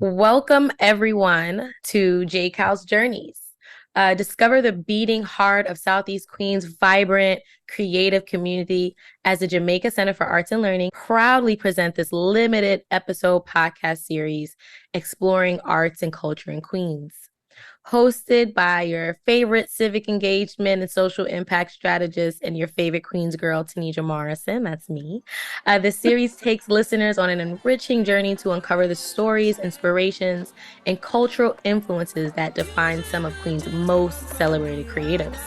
Welcome, everyone, to JCAL's Journeys. Discover the beating heart of Southeast Queens' vibrant, creative community as the Jamaica Center for Arts and Learning proudly present this limited episode podcast series exploring arts and culture in Queens. Hosted by your favorite civic engagement and social impact strategist and your favorite Queens girl, Tunisia Morrison. That's me. This series takes listeners on an enriching journey to uncover the stories, inspirations, and cultural influences that define some of Queens' most celebrated creatives.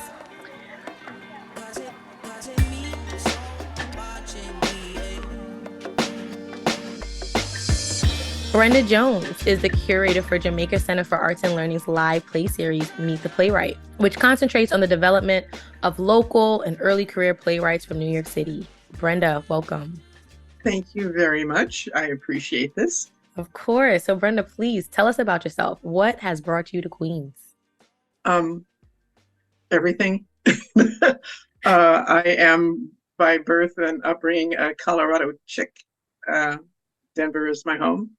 Brenda Jones is the curator for Jamaica Center for Arts and Learning's live play series, Meet the Playwright, which concentrates on the development of local and early career playwrights from New York City. Brenda, welcome. Thank you very much. I appreciate this. Of course. So Brenda, please tell us about yourself. What has brought you to Queens? Everything. I am by birth and upbringing a Colorado chick. Denver is my home.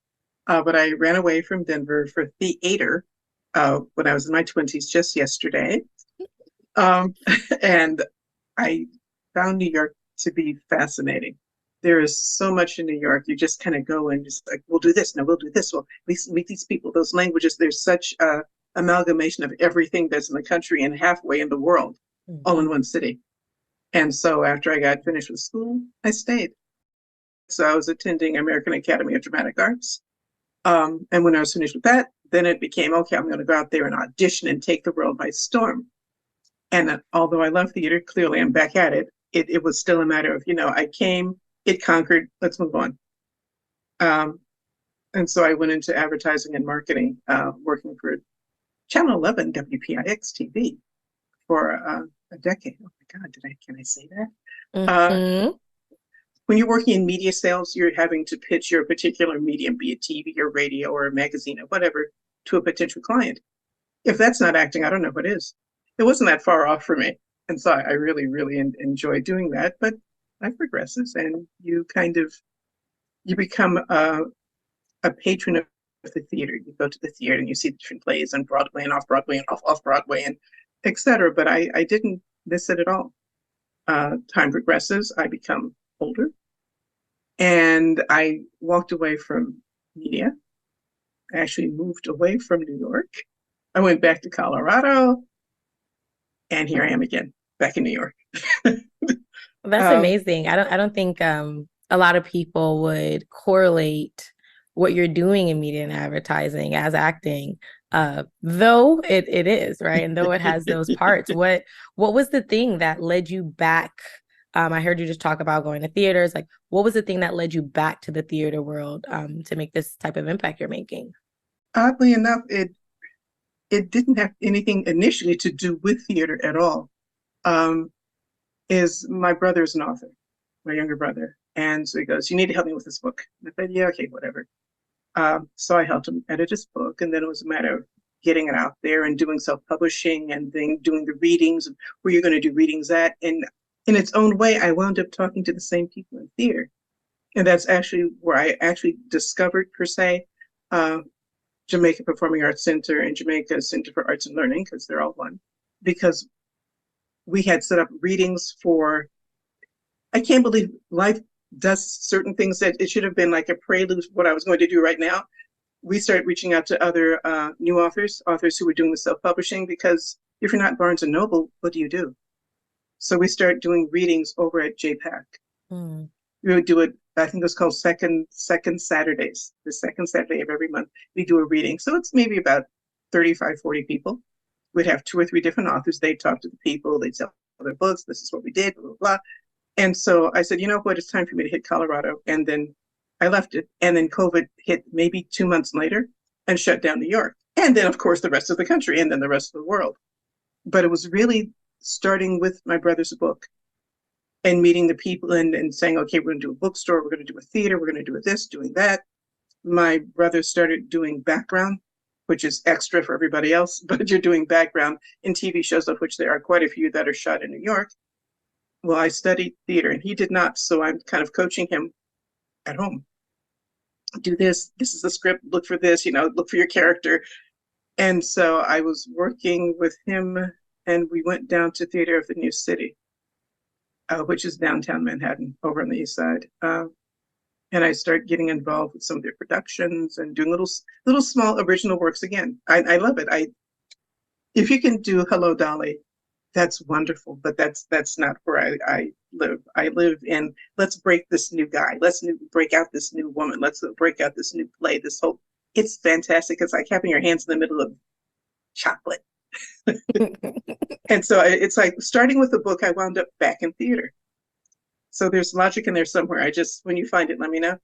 But I ran away from Denver for theater when I was in my 20s just yesterday. And I found New York to be fascinating. There is so much in New York. You just kind of go and just like, we'll do this. No, we'll do this. We'll meet these people, those languages. There's such a amalgamation of everything that's in the country and halfway in the world, all in one city. And so after I got finished with school, I stayed. So I was attending American Academy of Dramatic Arts. And when I was finished with that, then it became, okay, I'm going to go out there and audition and take the world by storm. And although I love theater, clearly I'm back at it. It was still a matter of, I came, it conquered, let's move on. And so I went into advertising and marketing, working for Channel 11 WPIX TV for a decade. Oh my God, can I say that? When you're working in media sales, you're having to pitch your particular medium, be it TV or radio or a magazine or whatever, to a potential client. If that's not acting, I don't know what is. It wasn't that far off for me. And so I really, really enjoy doing that. But life progresses and you become a patron of the theater. You go to the theater and you see different plays on Broadway and off-Broadway and off-Broadway and et cetera. But I didn't miss it at all. Time progresses. I become older. And I walked away from media. I actually moved away from New York. I went back to Colorado. And here I am again, back in New York. That's amazing. I don't think a lot of people would correlate what you're doing in media and advertising as acting, though it is, right? And though it has those parts. What was the thing that led you back? I heard you just talk about going to theaters. Like, what was the thing that led you back to the theater world to make this type of impact you're making? Oddly enough, it didn't have anything initially to do with theater at all. Is my brother's an author, my younger brother. And so he goes, you need to help me with this book. And I said, yeah, okay, whatever. So I helped him edit his book. And then it was a matter of getting it out there and doing self-publishing and then doing the readings, where you're going to do readings at. And in its own way, I wound up talking to the same people in theater. And that's actually where I actually discovered, per se, Jamaica Performing Arts Center and Jamaica Center for Arts and Learning, because they're all one, because we had set up readings for, I can't believe life does certain things that it should have been like a prelude to what I was going to do right now. We started reaching out to other new authors who were doing the self-publishing, because if you're not Barnes & Noble, what do you do? So we started doing readings over at JPAC. We would do it, I think it was called second Saturdays, the second Saturday of every month. We do a reading. So it's maybe about 35, 40 people. We'd have 2 or 3 different authors. They'd talk to the people. They'd tell their books. This is what we did, blah, blah, blah. And so I said, you know what, it's time for me to hit Colorado. And then I left it. And then COVID hit maybe 2 months later and shut down New York. And then, of course, the rest of the country and then the rest of the world. But it was really starting with my brother's book and meeting the people and saying, okay, we're going to do a bookstore, we're going to do a theater, we're going to do this, doing that. My brother started doing background, which is extra for everybody else, but you're doing background in TV shows, of which there are quite a few that are shot in New York. Well, I studied theater and he did not, so I'm kind of coaching him at home. do this. This is the script. Look for this, look for your character. And so I was working with him, and we went down to Theater of the New City, which is downtown Manhattan over on the east side. And I started getting involved with some of their productions and doing little small original works again. I love it. If you can do Hello Dolly, that's wonderful, but that's not where I live. I live in, let's break this new guy. Break out this new woman. Let's break out this new play. It's fantastic. It's like having your hands in the middle of chocolate. And so it's like starting with the book, I wound up back in theater. So there's logic in there somewhere. When you find it, let me know.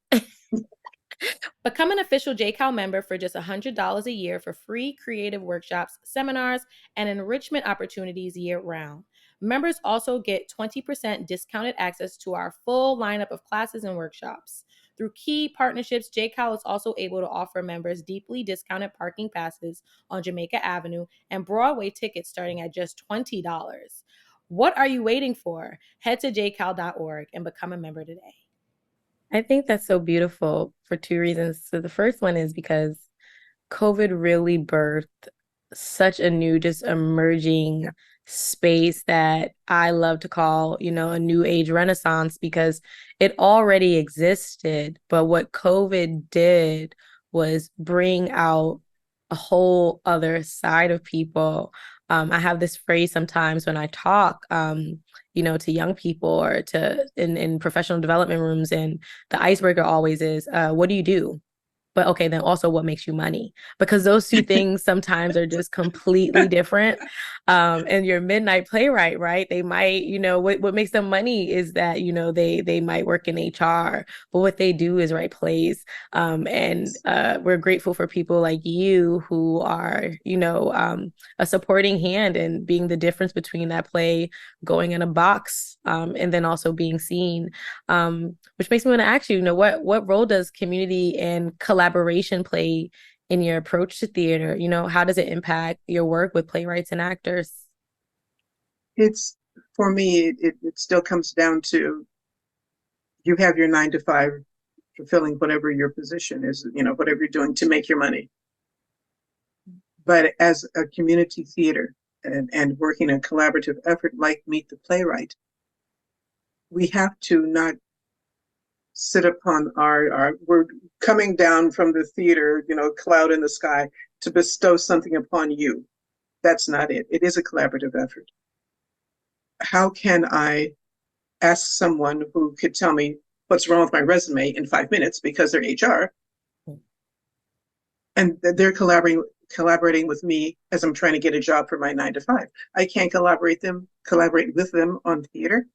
Become an official JCAL member for just $100 a year for free creative workshops, seminars, and enrichment opportunities year-round. Members also get 20% discounted access to our full lineup of classes and workshops. Through key partnerships, JCAL is also able to offer members deeply discounted parking passes on Jamaica Avenue and Broadway tickets starting at just $20. What are you waiting for? Head to jcal.org and become a member today. I think that's so beautiful for two reasons. So the first one is because COVID really birthed such a new, just emerging space that I love to call, a new age renaissance, because it already existed. But what COVID did was bring out a whole other side of people. I have this phrase sometimes when I talk, to young people or in professional development rooms, and the icebreaker always is, what do you do? But okay, then also what makes you money? Because those two things sometimes are just completely different. And your midnight playwright, right? They might, what makes them money is that, they might work in HR, but what they do is write plays. And we're grateful for people like you who are, a supporting hand and being the difference between that play going in a box and then also being seen. Which makes me want to ask you, what role does community and collaboration play in your approach to theater? How does it impact your work with playwrights and actors? It's, for me, it still comes down to, you have your 9 to 5 fulfilling whatever your position is, whatever you're doing to make your money. But as a community theater and working in a collaborative effort like Meet the Playwright, we have to not sit upon we're coming down from the theater, cloud in the sky to bestow something upon you. That's not it. It is a collaborative effort. How can I ask someone who could tell me what's wrong with my resume in 5 minutes because they're HR, and they're collaborating with me as I'm trying to get a job for my 9 to 5. I can't collaborate with them on theater.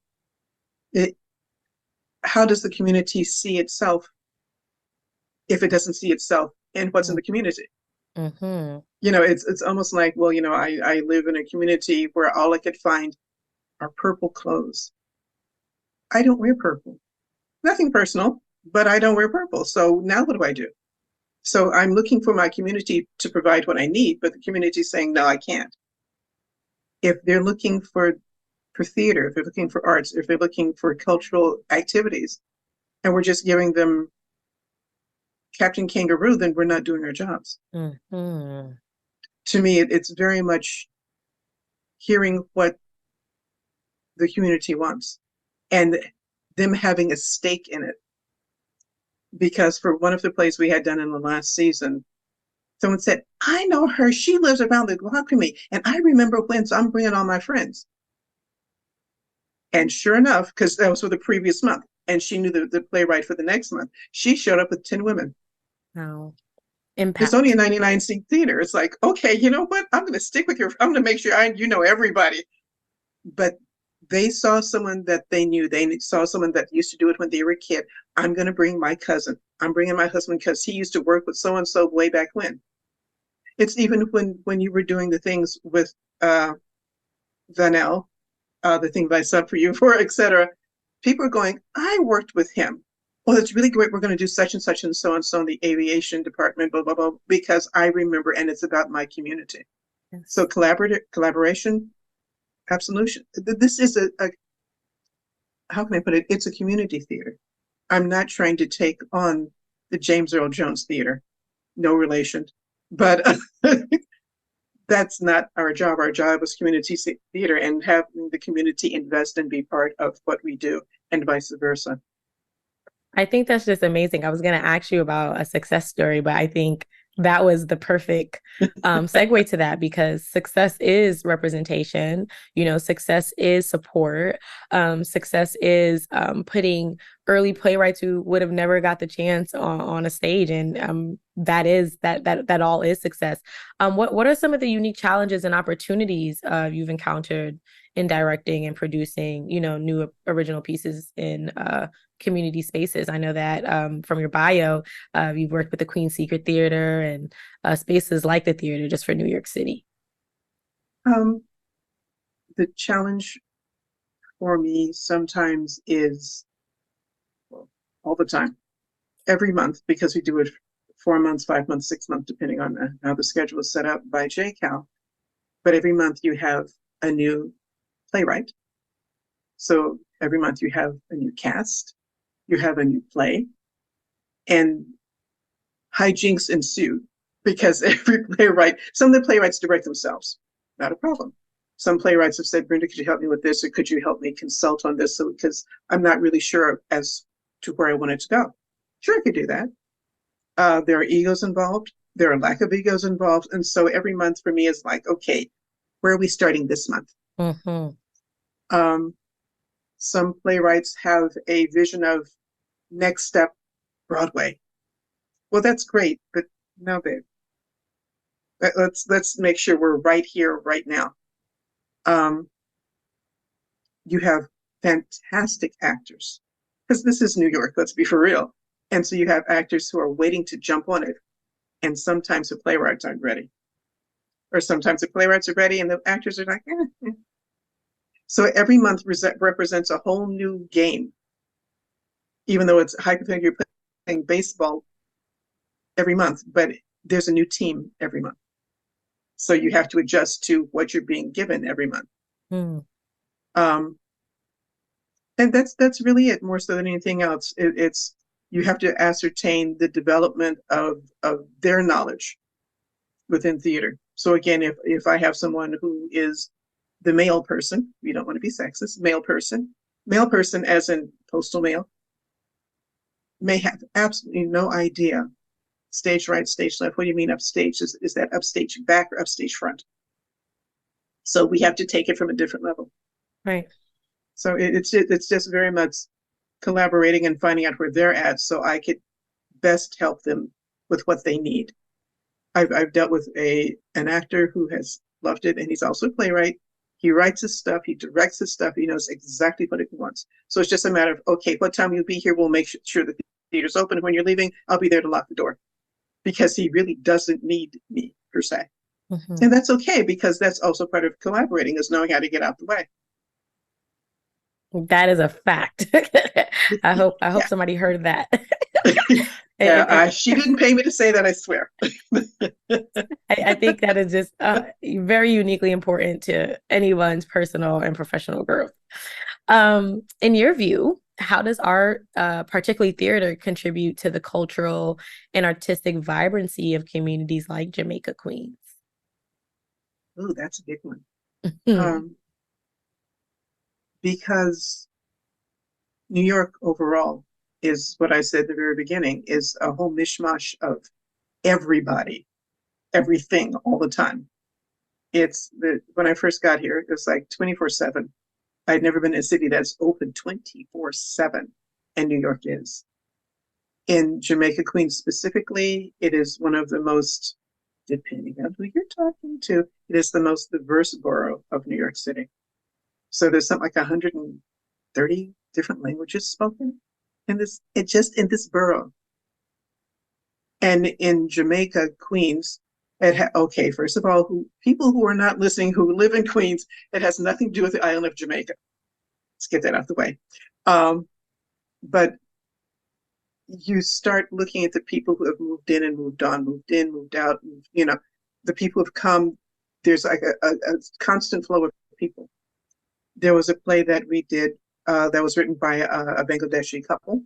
How does the community see itself if it doesn't see itself in what's in the community? Mm-hmm. It's almost like, well, I live in a community where all I could find are purple clothes. I don't wear purple. Nothing personal, but I don't wear purple. So now what do I do? So I'm looking for my community to provide what I need, but the community is saying, no, I can't. If they're looking for theater, if they're looking for arts, if they're looking for cultural activities, and we're just giving them Captain Kangaroo, then we're not doing our jobs. Mm-hmm. To me, it's very much hearing what the community wants and them having a stake in it. Because for one of the plays we had done in the last season, someone said, I know her. She lives around the block from me. And I remember when, so I'm bringing all my friends. And sure enough, because that was for the previous month, and she knew the playwright for the next month, she showed up with 10 women. Wow. Impact. It's only a 99-seat theater. It's like, okay, you know what? I'm going to stick with I'm going to make sure you know everybody. But they saw someone that they knew. They saw someone that used to do it when they were a kid. I'm going to bring my cousin. I'm bringing my husband because he used to work with so-and-so way back when. It's even when you were doing the things with Vanel, the thing I sub for you for, etc. People are going, I worked with him. Well, it's really great. We're going to do such and such and so in the aviation department, blah, blah, blah, because I remember, and it's about my community. Yes. So collaboration, absolution. This is how can I put it? It's a community theater. I'm not trying to take on the James Earl Jones Theater. No relation. But that's not our job. Our job is community theater and having the community invest and be part of what we do and vice versa. I think that's just amazing. I was going to ask you about a success story, but I think that was the perfect segue to that because success is representation. Success is support. Success is putting early playwrights who would have never got the chance on a stage, and that all is success. What are some of the unique challenges and opportunities you've encountered in directing and producing, new original pieces in community spaces? I know that from your bio, you've worked with the Queen's Secret Theater and spaces like the theater just for New York City. The challenge for me sometimes is, well, all the time, every month, because we do it 4 months, 5 months, 6 months, depending on how the schedule is set up by JCAL. But every month you have a new playwright. So every month you have a new cast, you have a new play, and hijinks ensue because every playwright, some of the playwrights direct themselves, not a problem. Some playwrights have said, Brenda, could you help me with this? Or could you help me consult on this? So, because I'm not really sure as to where I want it to go. Sure, I could do that. There are egos involved. There are lack of egos involved. And so every month for me is like, okay, where are we starting this month? Mm-hmm. Some playwrights have a vision of next step Broadway. Well, that's great, but no, babe. Let's make sure we're right here, right now. You have fantastic actors because this is New York. Let's be for real. And so you have actors who are waiting to jump on it, and sometimes the playwrights aren't ready, or sometimes the playwrights are ready and the actors are like, eh. So every month represents a whole new game, even though it's hypothetically you're playing baseball every month, but there's a new team every month. So you have to adjust to what you're being given every month. And that's really it, more so than anything else. It's you have to ascertain the development of their knowledge within theater. So again, if I have someone who is the male person, we don't want to be sexist, male person as in postal mail, may have absolutely no idea. Stage right, stage left. What do you mean upstage? Is that upstage back or upstage front? So we have to take it from a different level. Right. So it's just very much collaborating and finding out where they're at so I could best help them with what they need. I've dealt with an actor who has loved it, and he's also a playwright. He writes his stuff, he directs his stuff, he knows exactly what he wants. So it's just a matter of, okay, what time you'll be here, we'll make sure the theater's open. When you're leaving, I'll be there to lock the door. Because he really doesn't need me, per se. Mm-hmm. And that's okay, because that's also part of collaborating, is knowing how to get out the way. That is a fact. I hope somebody heard that. She didn't pay me to say that, I swear. I think that is just very uniquely important to anyone's personal and professional growth. In your view, how does art, particularly theater, contribute to the cultural and artistic vibrancy of communities like Jamaica Queens? Oh, that's a big one. Because New York overall is what I said at the very beginning, is a whole mishmash of everybody, everything, all the time. When I first got here, it was like 24/7. I'd never been in a city that's open 24/7, and New York is. In Jamaica Queens specifically, it is one of the most, depending on who you're talking to, it is the most diverse borough of New York City. So there's something like 130 different languages spoken in this borough. And in Jamaica Queens, okay, first of all, people who are not listening who live in Queens, it has nothing to do with the island of Jamaica. Let's get that out of the way. But you start looking at the people who have moved in and moved on, moved in, moved out, the people who have come, there's like a constant flow of people. There was a play that we did that was written by a Bangladeshi couple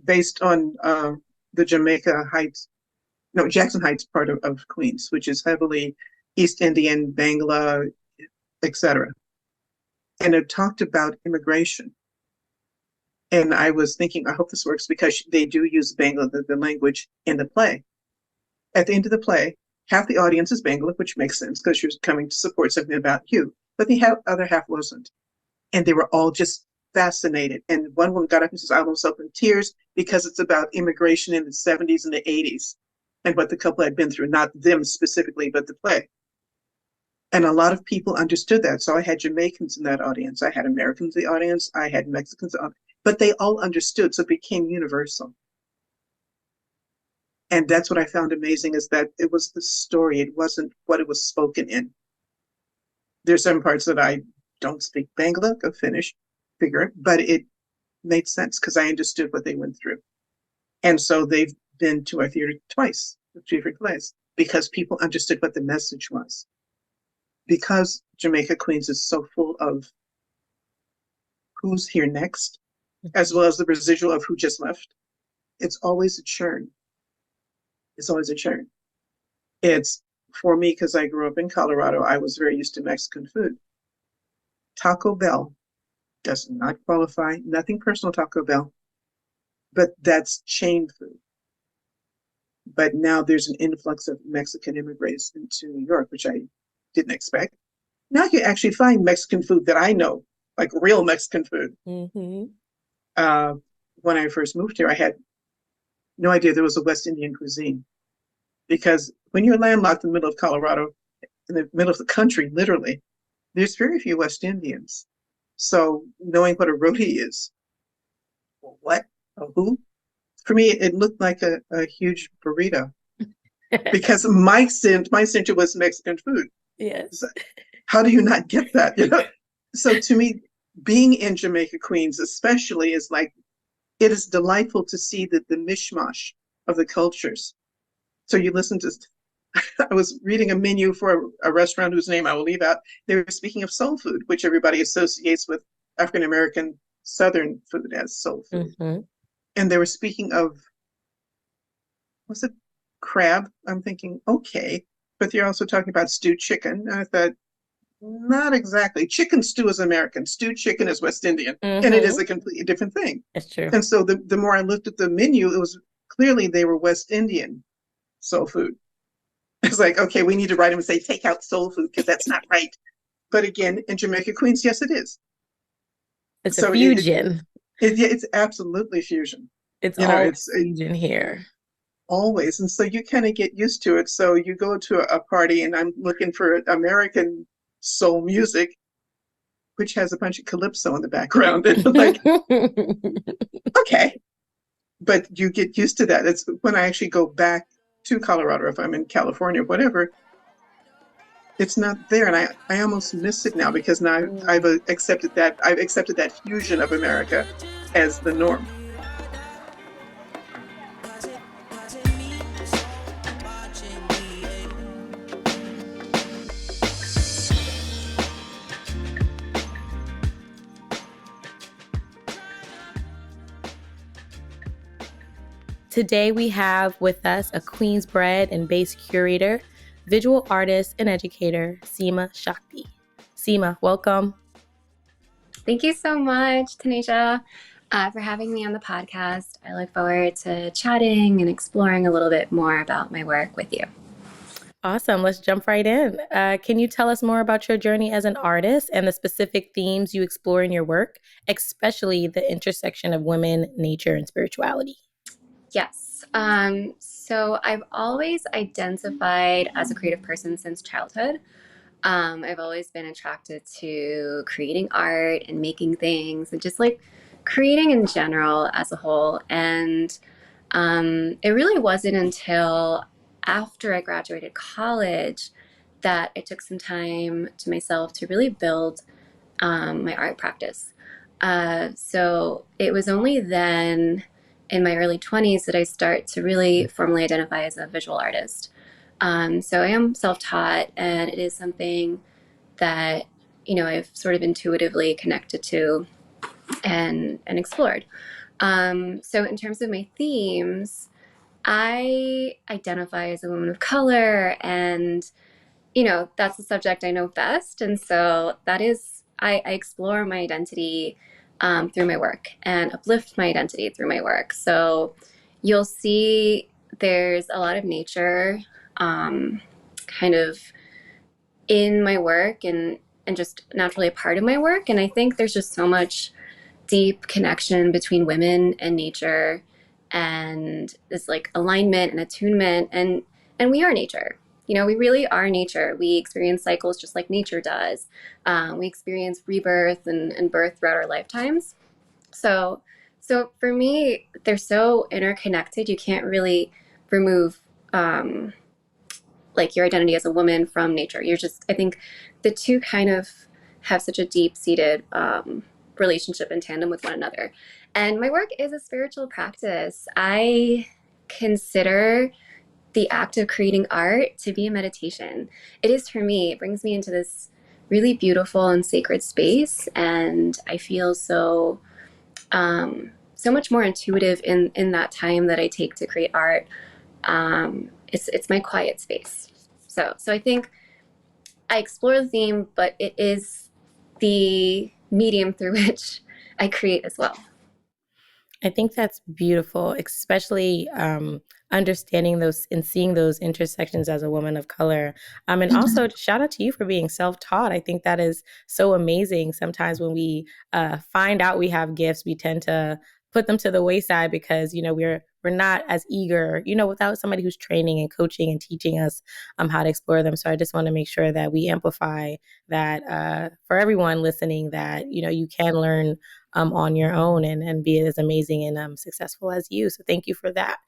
based on the Jamaica Heights, no, Jackson Heights part of Queens, which is heavily East Indian, Bangla, etc. And it talked about immigration. And I was thinking, I hope this works because they do use Bangla, the language, in the play. At the end of the play, half the audience is Bangla, which makes sense because you're coming to support something about you. But the other half wasn't. And they were all just fascinated. And one woman got up and says, I almost opened in tears because it's about immigration in the 70s and the 80s and what the couple had been through, not them specifically, but the play. And a lot of people understood that. So I had Jamaicans in that audience. I had Americans in the audience. I had Mexicans, but they all understood. So it became universal. And that's what I found amazing is that it was the story. It wasn't what it was spoken in. There's some parts that I don't speak Bangla, go Finnish, figure it, but it made sense because I understood what they went through. And so they've been to our theater twice, two different plays, because people understood what the message was. Because Jamaica Queens is so full of who's here next, as well as the residual of who just left, it's always a churn. It's always a churn. It's, for me, because I grew up in Colorado, I was very used to Mexican food. Taco Bell does not qualify, nothing personal Taco Bell, but that's chain food. But now there's an influx of Mexican immigrants into New York, which I didn't expect. Now you actually find Mexican food that I know, like real Mexican food. Mm-hmm. When I first moved here, I had no idea there was a West Indian cuisine. Because when you're landlocked in the middle of Colorado, in the middle of the country, literally, there's very few West Indians. So knowing what a roti is, what, a who? For me, it looked like a huge burrito because my center was Mexican food. Yes. So how do you not get that? You know? So to me, being in Jamaica Queens, especially, is like, it is delightful to see the mishmash of the cultures. So you listen to, I was reading a menu for a restaurant whose name I will leave out. They were speaking of soul food, which everybody associates with African American Southern food as soul food. Mm-hmm. And they were speaking of, was it crab? I'm thinking, okay. But they're also talking about stewed chicken. And I thought, not exactly. Chicken stew is American. Stewed chicken is West Indian. Mm-hmm. And it is a completely different thing. It's true. And so the more I looked at the menu, it was clearly they were West Indian soul food. It's like, okay, we need to write them and say, take out soul food because that's not right. But again, in Jamaica Queens, yes, it is. It's a So fusion. it's absolutely fusion. It's You know, all it's fusion here. always. And so you kind of get used to it. So you go to a party and I'm looking for American soul music, which has a bunch of calypso in the background. And I'm like, okay. But you get used to that. It's when I actually go back to Colorado, if I'm in California, whatever, it's not there. And I almost miss it now because now I've accepted that fusion of America as the norm. Today we have with us a Queens bred and based curator, visual artist, and educator, Seema Shakti. Seema, welcome. Thank you so much, Tunisia, for having me on the podcast. I look forward to chatting and exploring a little bit more about my work with you. Awesome. Let's jump right in. Can you tell us more about your journey as an artist and the specific themes you explore in your work, especially the intersection of women, nature, and spirituality? Yes. So I've always identified as a creative person since childhood. I've always been attracted to creating art and making things and just like creating in general as a whole. And it really wasn't until after I graduated college that I took some time to myself to really build my art practice. So it was only then in my early 20s that I start to really formally identify as a visual artist. So I am self-taught, and it is something that, you know, I've sort of intuitively connected to and explored. So in terms of my themes, I identify as a woman of color, and that's the subject I know best. And so that is, I explore my identity through my work and uplift my identity through my work. So you'll see there's a lot of nature um, kind of in my work, and just naturally a part of my work. And I think there's just so much deep connection between women and nature, and this like alignment and attunement, and we are nature. We really are nature. We experience cycles just like nature does. We experience rebirth and birth throughout our lifetimes. So so for me, they're so interconnected. You can't really remove um, like your identity as a woman from nature. I think the two kind of have such a deep seated relationship in tandem with one another. And my work is a spiritual practice. I consider the act of creating art to be a meditation. It is for me. It brings me into this really beautiful and sacred space, and I feel so much more intuitive in that time that I take to create art. It's my quiet space. So I think I explore the theme, but it is the medium through which I create as well. I think that's beautiful, especially understanding those and seeing those intersections as a woman of color. And also, shout out to you for being self taught. I think that is so amazing. Sometimes when we find out we have gifts, we tend to put them to the wayside because we're not as eager, without somebody who's training and coaching and teaching us how to explore them. So I just want to make sure that we amplify that for everyone listening, that you can learn on your own and be as amazing and successful as you. So thank you for that.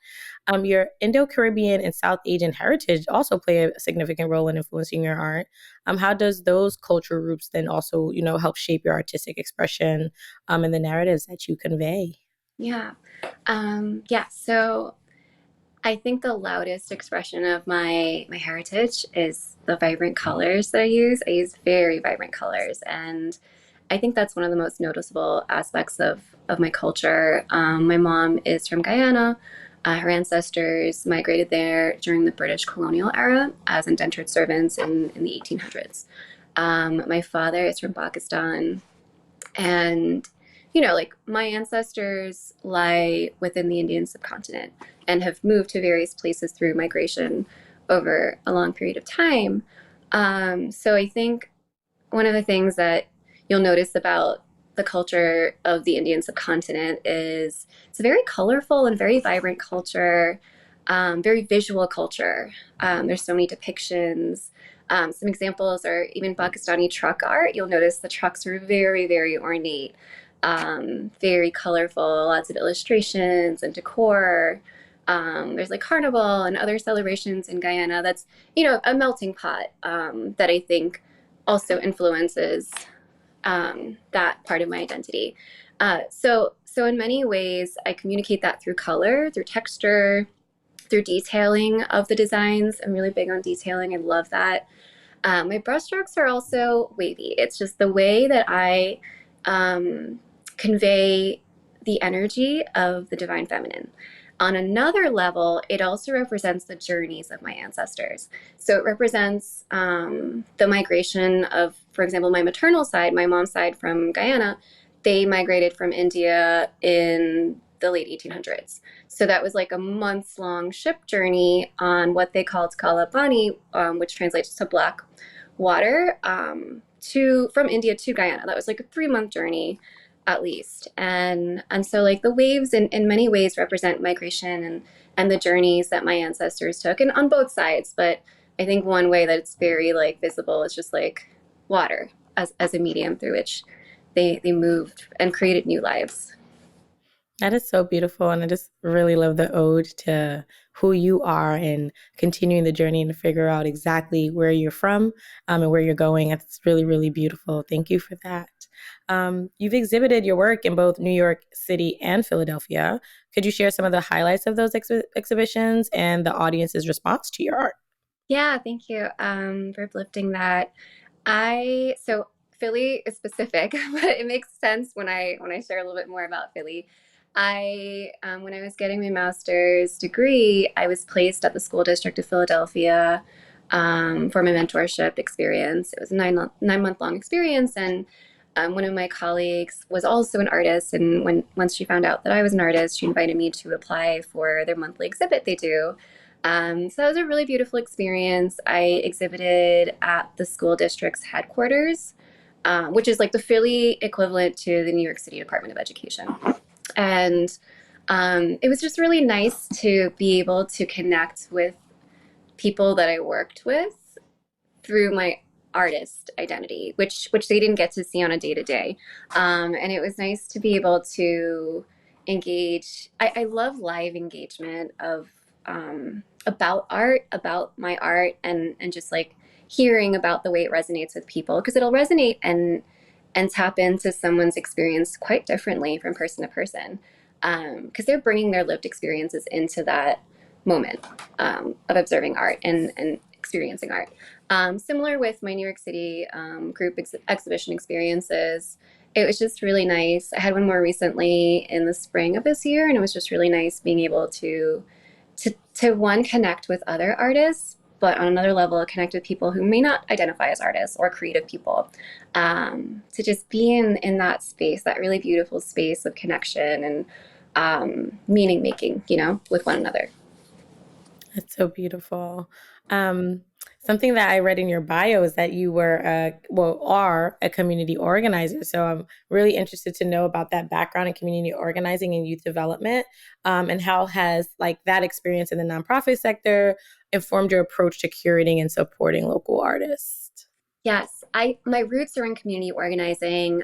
Your Indo-Caribbean and South Asian heritage also play a significant role in influencing your art. How does those cultural roots then also, help shape your artistic expression and the narratives that you convey? Yeah. Yeah. So I think the loudest expression of my heritage is the vibrant colors that I use. I use very vibrant colors, and I think that's one of the most noticeable aspects of my culture. My mom is from Guyana. Her ancestors migrated there during the British colonial era as indentured servants in the 1800s. My father is from Pakistan, and like my ancestors lie within the Indian subcontinent and have moved to various places through migration over a long period of time. So I think one of the things that you'll notice about the culture of the Indian subcontinent is it's a very colorful and very vibrant culture, very visual culture. There's so many depictions. Some examples are even Pakistani truck art. You'll notice the trucks are very, very ornate, very colorful, lots of illustrations and decor. There's like carnival and other celebrations in Guyana. That's, a melting pot that I think also influences that part of my identity. So in many ways, I communicate that through color, through texture, through detailing of the designs. I'm really big on detailing. I love that. My brushstrokes are also wavy. It's just the way that I convey the energy of the divine feminine. On another level, it also represents the journeys of my ancestors. So it represents the migration of, for example, my maternal side, my mom's side from Guyana. They migrated from India in the late 1800s. So that was like a months long ship journey on what they called Kalapani, which translates to black water, to from India to Guyana. That was like a 3 month journey at least. And so like the waves in many ways represent migration and the journeys that my ancestors took, and on both sides. But I think one way that it's very like visible is just like water as a medium through which they moved and created new lives. That is so beautiful. And I just really love the ode to who you are and continuing the journey and to figure out exactly where you're from and where you're going. It's really, really beautiful. Thank you for that. You've exhibited your work in both New York City and Philadelphia. Could you share some of the highlights of those exhibitions and the audience's response to your art? Yeah, thank you for uplifting that. So Philly is specific, but it makes sense when I share a little bit more about Philly. When I was getting my master's degree, I was placed at the School District of Philadelphia for my mentorship experience. It was a 9 month long experience, and one of my colleagues was also an artist. And once she found out that I was an artist, she invited me to apply for their monthly exhibit they do. So that was a really beautiful experience. I exhibited at the school district's headquarters, which is like the Philly equivalent to the New York City Department of Education. And it was just really nice to be able to connect with people that I worked with through my artist identity, which they didn't get to see on a day to day. And it was nice to be able to engage. I love live engagement of about art, about my art, and just like hearing about the way it resonates with people, because it'll resonate and tap into someone's experience quite differently from person to person, because they're bringing their lived experiences into that moment of observing art and experiencing art. Similar with my New York City group exhibition experiences, it was just really nice. I had one more recently in the spring of this year, and it was just really nice being able to one, connect with other artists, but on another level, connect with people who may not identify as artists or creative people. To just be in that space, that really beautiful space of connection and meaning making, with one another. That's so beautiful. Um, Something that I read in your bio is that you are a community organizer. So I'm really interested to know about that background in community organizing and youth development, and how has like that experience in the nonprofit sector informed your approach to curating and supporting local artists? Yes, my roots are in community organizing.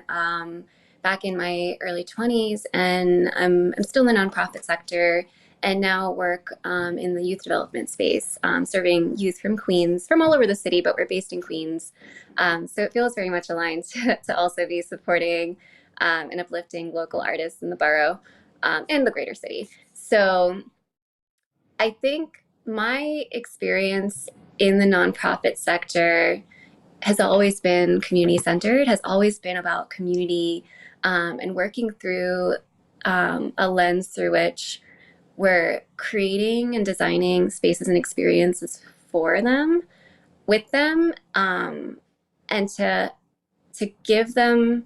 Back in my early 20s, and I'm still in the nonprofit sector, and now work in the youth development space, serving youth from Queens, from all over the city, but we're based in Queens. So it feels very much aligned to also be supporting and uplifting local artists in the borough and the greater city. So I think my experience in the nonprofit sector has always been community centered, has always been about community, and working through a lens through which we're creating and designing spaces and experiences for them, with them, and to give them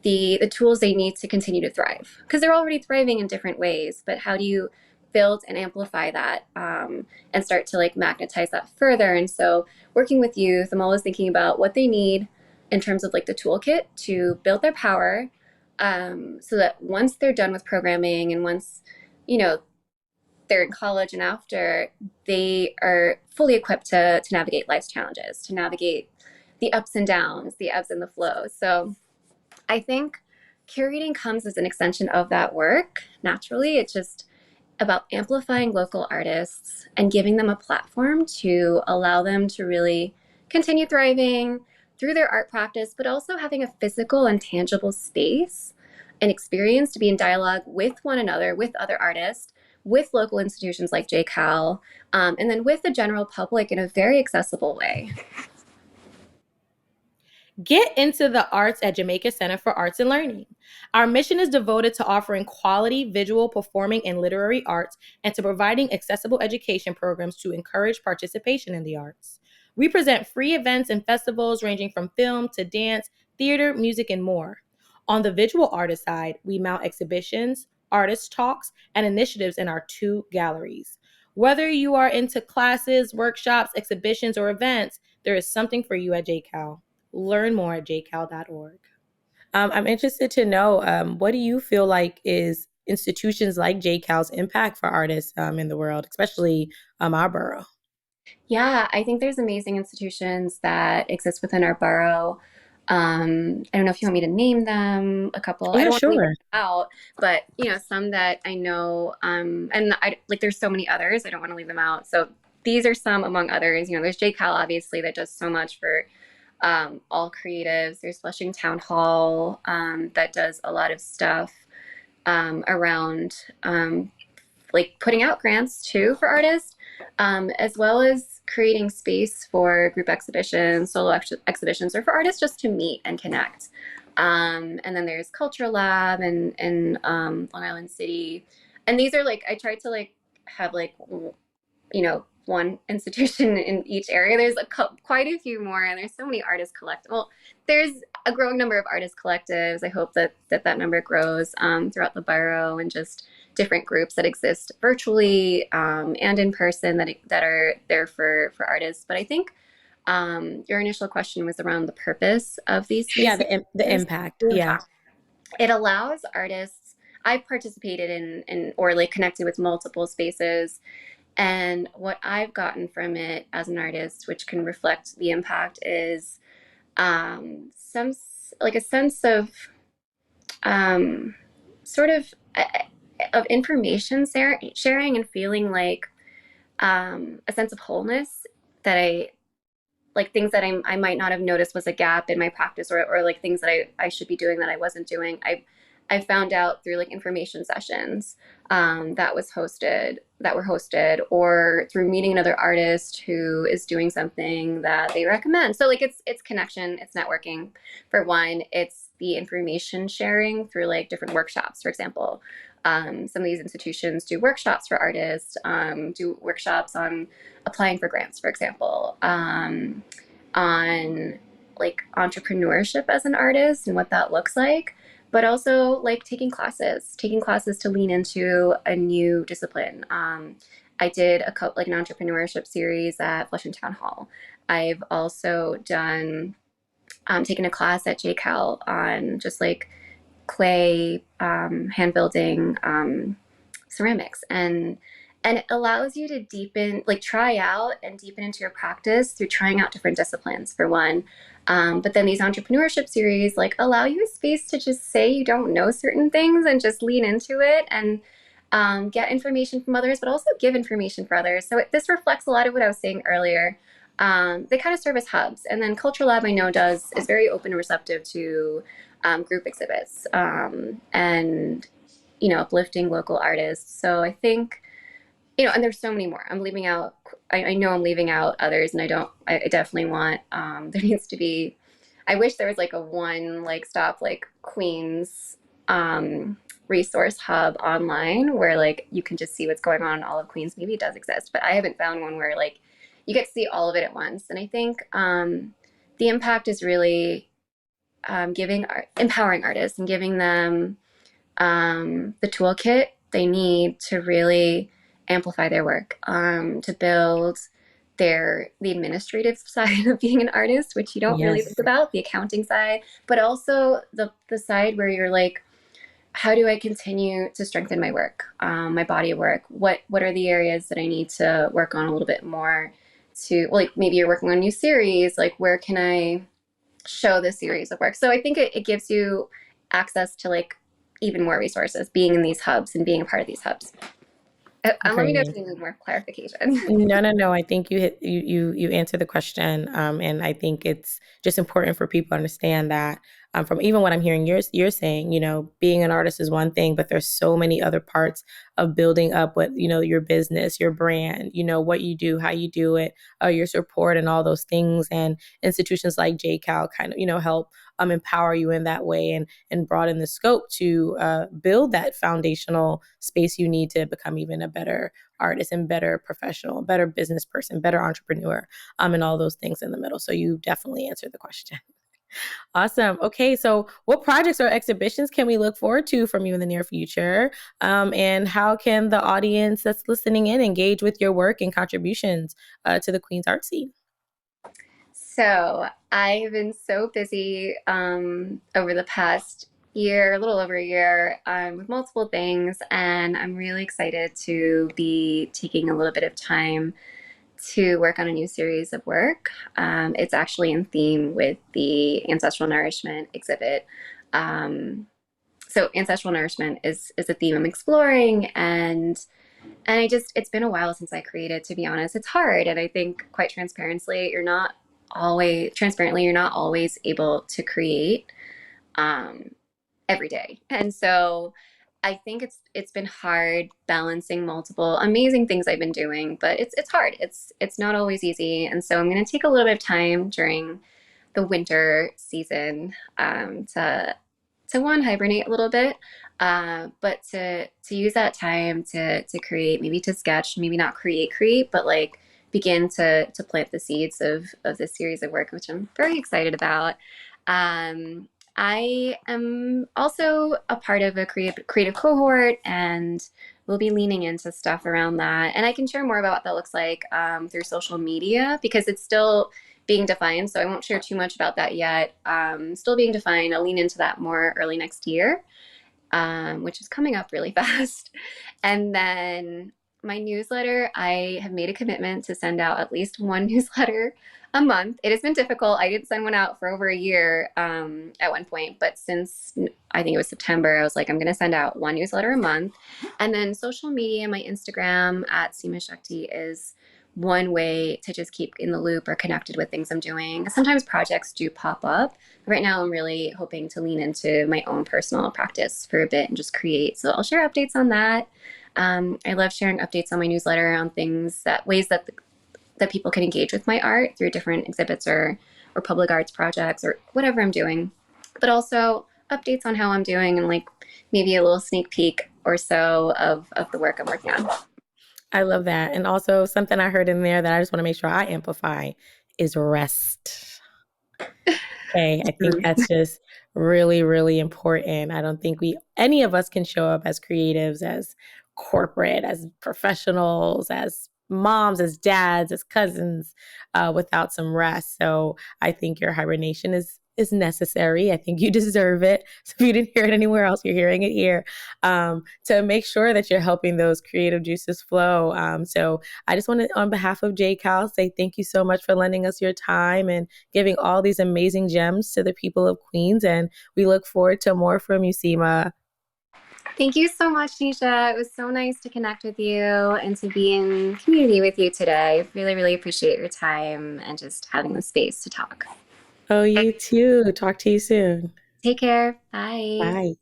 the tools they need to continue to thrive, because they're already thriving in different ways. But how do you build and amplify that, and start to like magnetize that further? And so working with youth, I'm always thinking about what they need in terms of like the toolkit to build their power, so that once they're done with programming and once you know they're in college and after, they are fully equipped to navigate life's challenges, to navigate the ups and downs, the ebbs and the flows. So I think curating comes as an extension of that work naturally. It's just about amplifying local artists and giving them a platform to allow them to really continue thriving through their art practice, but also having a physical and tangible space and experience to be in dialogue with one another, with other artists, with local institutions like JCAL, and then with the general public in a very accessible way. Get into the arts at Jamaica Center for Arts and Learning. Our mission is devoted to offering quality visual, performing, and literary arts and to providing accessible education programs to encourage participation in the arts. We present free events and festivals ranging from film to dance, theater, music, and more. On the visual artist side, we mount exhibitions, artist talks, and initiatives in our 2 galleries. Whether you are into classes, workshops, exhibitions, or events, there is something for you at JCAL. Learn more at jcal.org. I'm interested to know, what do you feel like is institutions like JCAL's impact for artists in the world, especially our borough? Yeah, I think there's amazing institutions that exist within our borough. I don't know if you want me to name them, a couple. Oh, I yeah, don't want to leave sure. them out, but some that I know, and I like. There's so many others. I don't want to leave them out. So these are some among others. There's JCal obviously that does so much for all creatives. There's Flushing Town Hall, that does a lot of stuff around like putting out grants too for artists, as well as creating space for group exhibitions, solo exhibitions, or for artists just to meet and connect. And then there's Culture Lab and Long Island City. And these are like, I tried to like have like, one institution in each area. There's quite a few more, and there's so many artist collect. Well, there's a growing number of artist collectives. I hope that number grows throughout the borough, and just different groups that exist virtually and in person that are there for artists. But I think your initial question was around the purpose of these Yeah, spaces. the impact. Yeah. It allows artists. I've participated in or like connected with multiple spaces, and what I've gotten from it as an artist, which can reflect the impact, is some like a sense of um, sort of information sharing and feeling like a sense of wholeness that I like things that I might not have noticed was a gap in my practice, or like things that I should be doing that I wasn't doing. I found out through like information sessions that were hosted, or through meeting another artist who is doing something that they recommend. So like it's connection, it's networking. For one, it's the information sharing through like different workshops, for example. Some of these institutions do workshops for artists, do workshops on applying for grants, for example, on like entrepreneurship as an artist and what that looks like, but also like taking classes to lean into a new discipline. I did like an entrepreneurship series at Flushing Town Hall. I've also done taken a class at JCAL on just like clay, hand building, ceramics, and it allows you to deepen, like try out and deepen into your practice through trying out different disciplines, for one. But then these entrepreneurship series like allow you a space to just say you don't know certain things and just lean into it, and get information from others, but also give information for others. So this reflects a lot of what I was saying earlier. They kind of serve as hubs, and then Culture Lab I know is very open and receptive to group exhibits, and uplifting local artists. So I think, and there's so many more. I'm leaving out. I know I'm leaving out others, and I don't. I definitely want. There needs to be. I wish there was like a one like stop like Queens resource hub online where like you can just see what's going on in all of Queens. Maybe it does exist, but I haven't found one where like you get to see all of it at once. And I think the impact is really empowering artists and giving them the toolkit they need to really amplify their work, to build the administrative side of being an artist, which you don't really Yes. think about, the accounting side, but also the side where you're like, how do I continue to strengthen my work, my body of work? What are the areas that I need to work on a little bit more? To, well, like maybe you're working on a new series, like where can I show this series of work? So I think it gives you access to like even more resources being in these hubs and being a part of these hubs. Let me know if Great. you need more clarification. No. I think you answered the question, and I think it's just important for people to understand that, from even what I'm hearing you're saying, being an artist is one thing, but there's so many other parts of building up what your business, your brand, what you do, how you do it, your support, and all those things. And institutions like JCAL kind of help empower you in that way, and broaden the scope to build that foundational space you need to become even a better artist and better professional, better business person, better entrepreneur, and all those things in the middle. So you definitely answered the question. Awesome. Okay, so what projects or exhibitions can we look forward to from you in the near future? And how can the audience that's listening in engage with your work and contributions to the Queen's art scene? So I've been so busy over the past year, a little over a year, with multiple things, and I'm really excited to be taking a little bit of time to work on a new series of work. It's actually in theme with the Ancestral Nourishment exhibit. So Ancestral Nourishment is a theme I'm exploring, and it's been a while since I created, to be honest. It's hard, and I think quite transparently you're not always able to create um, every day, and so I think it's been hard balancing multiple amazing things I've been doing, but it's hard. It's not always easy, and so I'm going to take a little bit of time during the winter season to one hibernate a little bit, but to use that time to create, maybe to sketch, maybe not create, but like begin to plant the seeds of this series of work, which I'm very excited about. Um, I am also a part of a creative cohort, and we'll be leaning into stuff around that. And I can share more about what that looks like through social media because it's still being defined. So I won't share too much about that yet. Still being defined. I'll lean into that more early next year, which is coming up really fast. And then my newsletter, I have made a commitment to send out at least one newsletter a month. It has been difficult. I didn't send one out for over a year at one point, but since I think it was September, I was like, I'm going to send out one newsletter a month. And then social media, my Instagram at Seema Shakti is one way to just keep in the loop or connected with things I'm doing. Sometimes projects do pop up. Right now, I'm really hoping to lean into my own personal practice for a bit and just create. So I'll share updates on that. I love sharing updates on my newsletter on things that ways that people can engage with my art through different exhibits or public arts projects or whatever I'm doing. But also updates on how I'm doing and like maybe a little sneak peek or so of the work I'm working on. I love that. And also something I heard in there that I just want to make sure I amplify is rest. Okay, I think that's just really, really important. I don't think any of us can show up as creatives, as corporate, as professionals, as moms, as dads, as cousins, without some rest. So I think your hibernation is necessary. I think you deserve it. So if you didn't hear it anywhere else, you're hearing it here, to make sure that you're helping those creative juices flow. So I just want to, on behalf of JCAL, say thank you so much for lending us your time and giving all these amazing gems to the people of Queens. And we look forward to more from you, Seema. Thank you so much, Nisha. It was so nice to connect with you and to be in community with you today. I really, really appreciate your time and just having the space to talk. Oh, you too. Talk to you soon. Take care. Bye. Bye.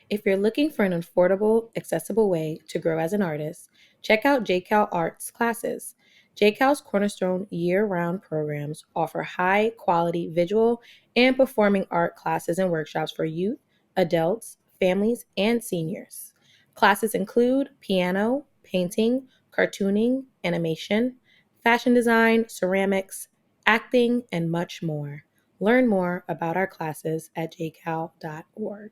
If you're looking for an affordable, accessible way to grow as an artist, check out JCAL Arts classes. JCAL's Cornerstone year-round programs offer high-quality visual and performing art classes and workshops for youth, adults, families, and seniors. Classes include piano, painting, cartooning, animation, fashion design, ceramics, acting, and much more. Learn more about our classes at jcal.org.